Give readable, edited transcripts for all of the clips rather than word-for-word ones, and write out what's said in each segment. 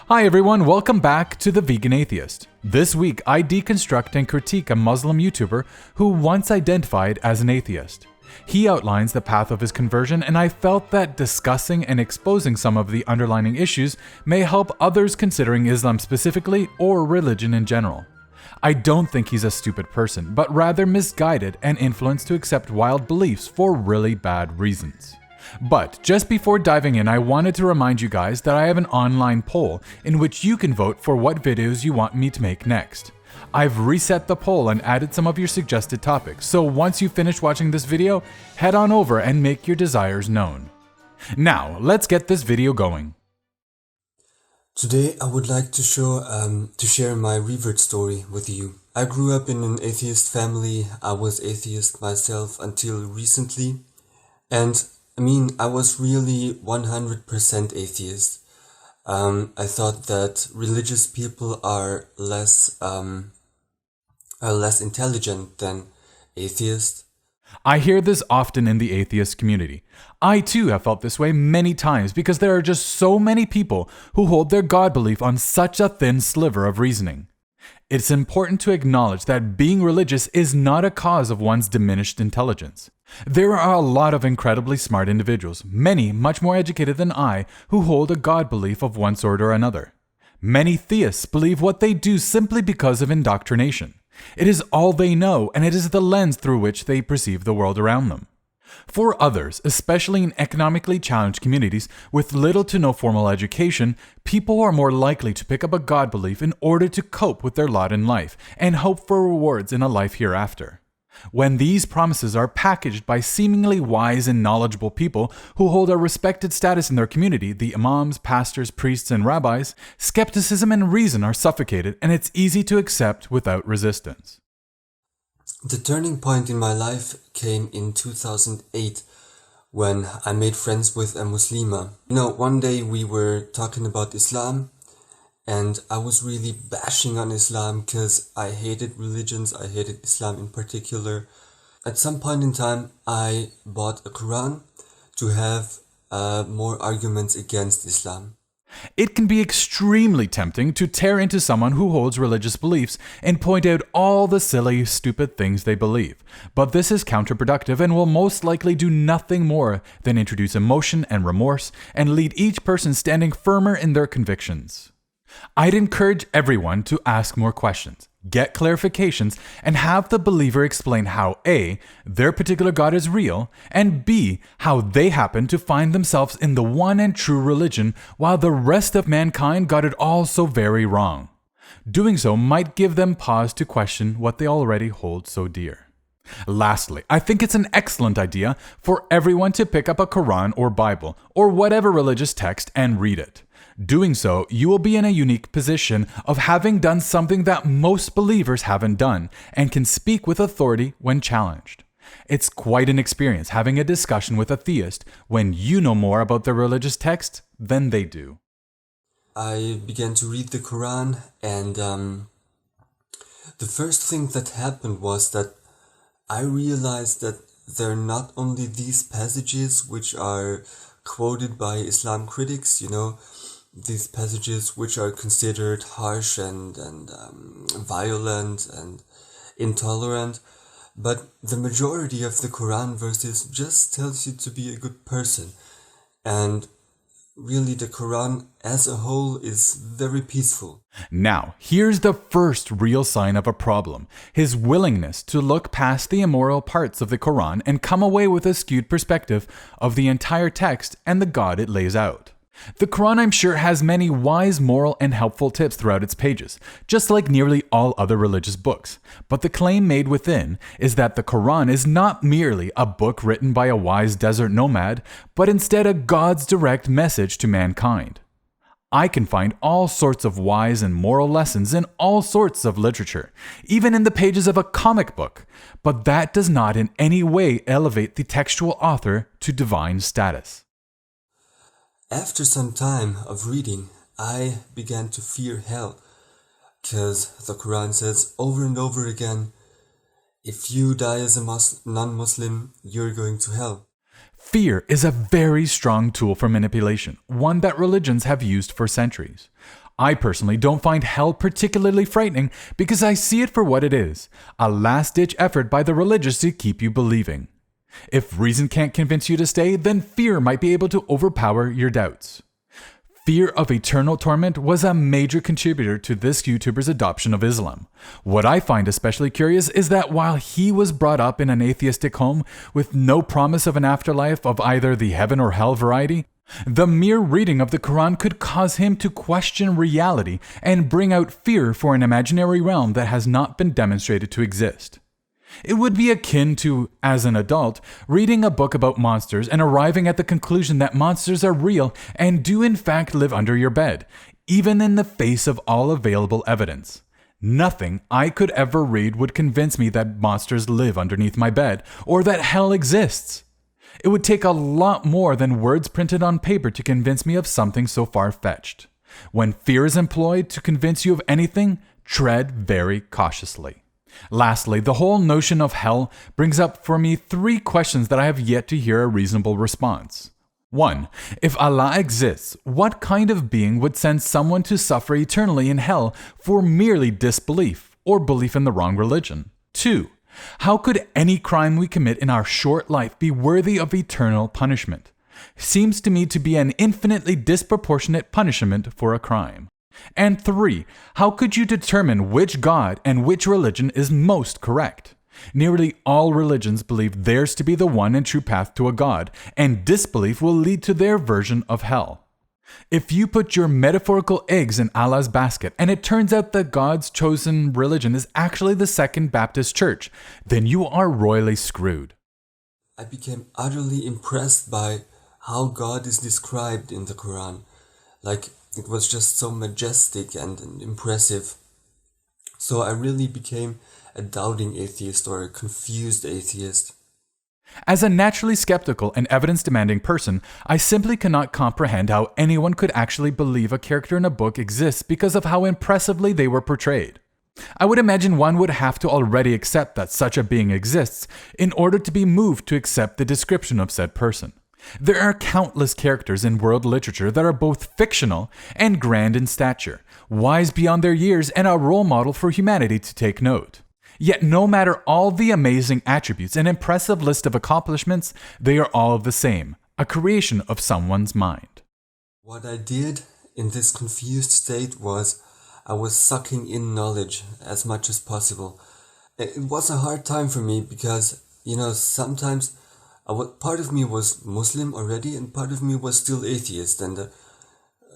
Hi everyone, welcome back to The Vegan Atheist. This week I deconstruct and critique a Muslim YouTuber who once identified as an atheist. He outlines the path of his conversion, and I felt that discussing and exposing some of the underlying issues may help others considering Islam specifically or religion in general. I don't think he's a stupid person, but rather misguided and influenced to accept wild beliefs for really bad reasons. But just before diving in, I wanted to remind you guys that I have an online poll in which you can vote for what videos you want me to make next. I've reset the poll and added some of your suggested topics, so once you finish watching this video, head on over and make your desires known. Now, let's get this video going. Today I would like to share my revert story with you. I grew up in an atheist family. I was atheist myself until recently, and I was really 100% atheist. I thought that religious people are less intelligent than atheists. I hear this often in the atheist community. I too have felt this way many times because there are just so many people who hold their God belief on such a thin sliver of reasoning. It's important to acknowledge that being religious is not a cause of one's diminished intelligence. There are a lot of incredibly smart individuals, many much more educated than I, who hold a God belief of one sort or another. Many theists believe what they do simply because of indoctrination. It is all they know, and it is the lens through which they perceive the world around them. For others, especially in economically challenged communities with little to no formal education, people are more likely to pick up a God belief in order to cope with their lot in life and hope for rewards in a life hereafter. When these promises are packaged by seemingly wise and knowledgeable people who hold a respected status in their community, the imams, pastors, priests, and rabbis, skepticism and reason are suffocated, and it's easy to accept without resistance. The turning point in my life came in 2008 when I made friends with a Muslima. One day we were talking about Islam, and I was really bashing on Islam because I hated religions, I hated Islam in particular. At some point in time, I bought a Quran to have more arguments against Islam. It can be extremely tempting to tear into someone who holds religious beliefs and point out all the silly, stupid things they believe. But this is counterproductive and will most likely do nothing more than introduce emotion and remorse and lead each person standing firmer in their convictions. I'd encourage everyone to ask more questions, get clarifications, and have the believer explain how A, their particular God is real, and B, how they happen to find themselves in the one and true religion while the rest of mankind got it all so very wrong. Doing so might give them pause to question what they already hold so dear. Lastly, I think it's an excellent idea for everyone to pick up a Quran or Bible or whatever religious text and read it. Doing so, you will be in a unique position of having done something that most believers haven't done and can speak with authority when challenged. It's quite an experience having a discussion with a theist when you know more about the religious text than they do. I began to read the Quran, and the first thing that happened was that I realized that there are not only these passages which are quoted by Islam critics, these passages which are considered harsh and violent and intolerant, but the majority of the Quran verses just tells you to be a good person. And really the Quran as a whole is very peaceful. Now, here's the first real sign of a problem: his willingness to look past the immoral parts of the Quran and come away with a skewed perspective of the entire text and the God it lays out. The Quran, I'm sure, has many wise, moral, and helpful tips throughout its pages, just like nearly all other religious books. But the claim made within is that the Quran is not merely a book written by a wise desert nomad, but instead a God's direct message to mankind. I can find all sorts of wise and moral lessons in all sorts of literature, even in the pages of a comic book, but that does not in any way elevate the textual author to divine status. After some time of reading, I began to fear hell, because the Quran says over and over again, if you die as a non-Muslim, you're going to hell. Fear is a very strong tool for manipulation, one that religions have used for centuries. I personally don't find hell particularly frightening because I see it for what it is, a last-ditch effort by the religious to keep you believing. If reason can't convince you to stay, then fear might be able to overpower your doubts. Fear of eternal torment was a major contributor to this YouTuber's adoption of Islam. What I find especially curious is that while he was brought up in an atheistic home with no promise of an afterlife of either the heaven or hell variety, the mere reading of the Quran could cause him to question reality and bring out fear for an imaginary realm that has not been demonstrated to exist. It would be akin to, as an adult, reading a book about monsters and arriving at the conclusion that monsters are real and do in fact live under your bed, even in the face of all available evidence. Nothing I could ever read would convince me that monsters live underneath my bed or that hell exists. It would take a lot more than words printed on paper to convince me of something so far-fetched. When fear is employed to convince you of anything, tread very cautiously. Lastly, the whole notion of hell brings up for me 3 questions that I have yet to hear a reasonable response. 1. If Allah exists, what kind of being would send someone to suffer eternally in hell for merely disbelief or belief in the wrong religion? 2. How could any crime we commit in our short life be worthy of eternal punishment? Seems to me to be an infinitely disproportionate punishment for a crime. And 3, how could you determine which God and which religion is most correct? Nearly all religions believe theirs to be the one and true path to a God, and disbelief will lead to their version of hell. If you put your metaphorical eggs in Allah's basket and it turns out that God's chosen religion is actually the Second Baptist Church, then you are royally screwed. I became utterly impressed by how God is described in the Quran. It was just so majestic and impressive. So I really became a doubting atheist or a confused atheist. As a naturally skeptical and evidence-demanding person, I simply cannot comprehend how anyone could actually believe a character in a book exists because of how impressively they were portrayed. I would imagine one would have to already accept that such a being exists in order to be moved to accept the description of said person. There are countless characters in world literature that are both fictional and grand in stature, wise beyond their years, and a role model for humanity to take note. Yet no matter all the amazing attributes and impressive list of accomplishments, they are all the same, a creation of someone's mind. What I did in this confused state was I was sucking in knowledge as much as possible. It was a hard time for me because, sometimes part of me was Muslim already and part of me was still atheist. And,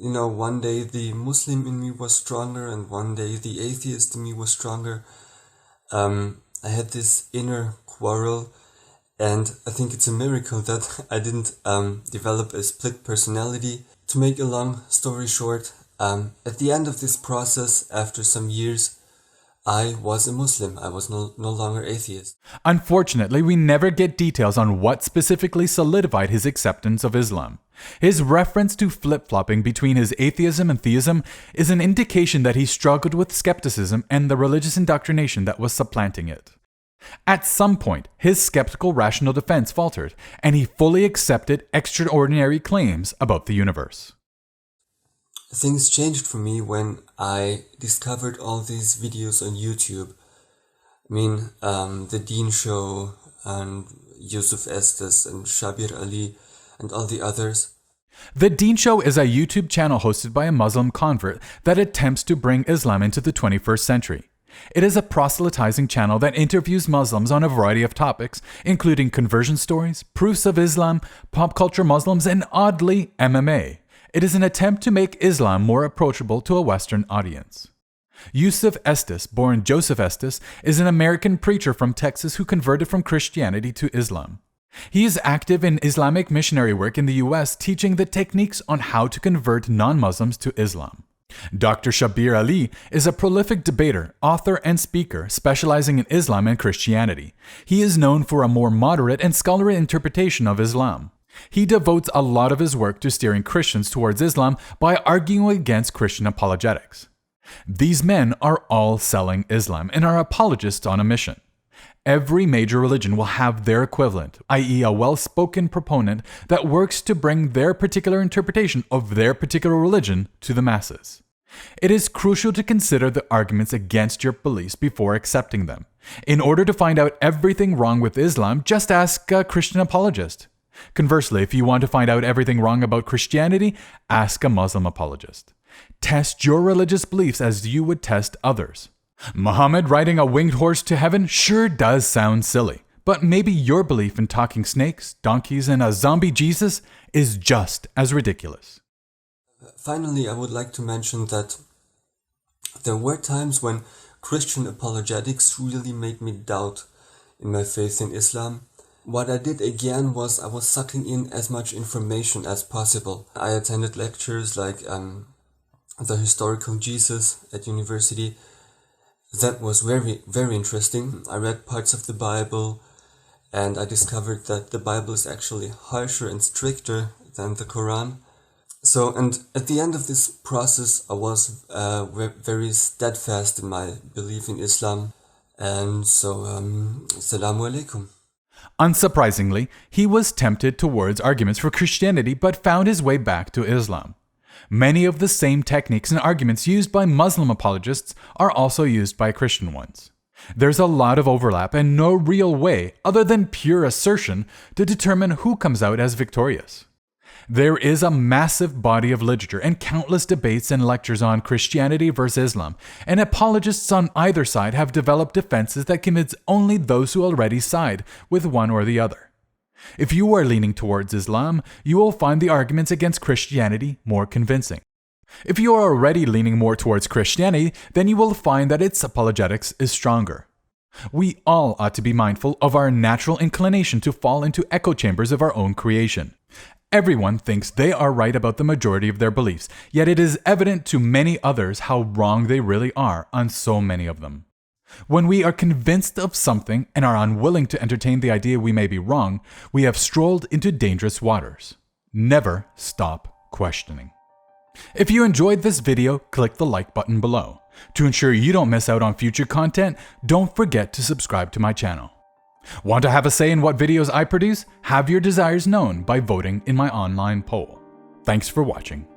one day the Muslim in me was stronger and one day the atheist in me was stronger. I had this inner quarrel, and I think it's a miracle that I didn't develop a split personality. To make a long story short, at the end of this process, after some years, I was a Muslim. I was no longer atheist. Unfortunately, we never get details on what specifically solidified his acceptance of Islam. His reference to flip-flopping between his atheism and theism is an indication that he struggled with skepticism and the religious indoctrination that was supplanting it. At some point, his skeptical rational defense faltered, and he fully accepted extraordinary claims about the universe. Things changed for me when I discovered all these videos on YouTube. The Dean Show and Yusuf Estes and Shabir Ali and all the others. The Dean Show is a YouTube channel hosted by a Muslim convert that attempts to bring Islam into the 21st century. It is a proselytizing channel that interviews Muslims on a variety of topics, including conversion stories, proofs of Islam, pop culture Muslims, and oddly, MMA. It is an attempt to make Islam more approachable to a Western audience. Yusuf Estes, born Joseph Estes, is an American preacher from Texas who converted from Christianity to Islam. He is active in Islamic missionary work in the US, teaching the techniques on how to convert non-Muslims to Islam. Dr. Shabir Ali is a prolific debater, author, and speaker specializing in Islam and Christianity. He is known for a more moderate and scholarly interpretation of Islam. He devotes a lot of his work to steering Christians towards Islam by arguing against Christian apologetics. These men are all selling Islam and are apologists on a mission. Every major religion will have their equivalent, i.e. a well-spoken proponent that works to bring their particular interpretation of their particular religion to the masses. It is crucial to consider the arguments against your beliefs before accepting them. In order to find out everything wrong with Islam, just ask a Christian apologist. Conversely, if you want to find out everything wrong about Christianity, ask a Muslim apologist. Test your religious beliefs as you would test others. Muhammad riding a winged horse to heaven sure does sound silly, but maybe your belief in talking snakes, donkeys, and a zombie Jesus is just as ridiculous. Finally, I would like to mention that there were times when Christian apologetics really made me doubt in my faith in Islam. What I did again was I was sucking in as much information as possible. I attended lectures like the historical Jesus at university. That was very, very interesting. I read parts of the Bible and I discovered that the Bible is actually harsher and stricter than the Quran. So, and at the end of this process, I was very steadfast in my belief in Islam. And so, Assalamu alaikum. Unsurprisingly, he was tempted towards arguments for Christianity but found his way back to Islam. Many of the same techniques and arguments used by Muslim apologists are also used by Christian ones. There's a lot of overlap and no real way, other than pure assertion, to determine who comes out as victorious. There is a massive body of literature and countless debates and lectures on Christianity versus Islam, and apologists on either side have developed defenses that convince only those who already side with one or the other. If you are leaning towards Islam, you will find the arguments against Christianity more convincing. If you are already leaning more towards Christianity, then you will find that its apologetics is stronger. We all ought to be mindful of our natural inclination to fall into echo chambers of our own creation. Everyone thinks they are right about the majority of their beliefs, yet it is evident to many others how wrong they really are on so many of them. When we are convinced of something and are unwilling to entertain the idea we may be wrong, we have strolled into dangerous waters. Never stop questioning. If you enjoyed this video, click the like button below. To ensure you don't miss out on future content, don't forget to subscribe to my channel. Want to have a say in what videos I produce? Have your desires known by voting in my online poll. Thanks for watching.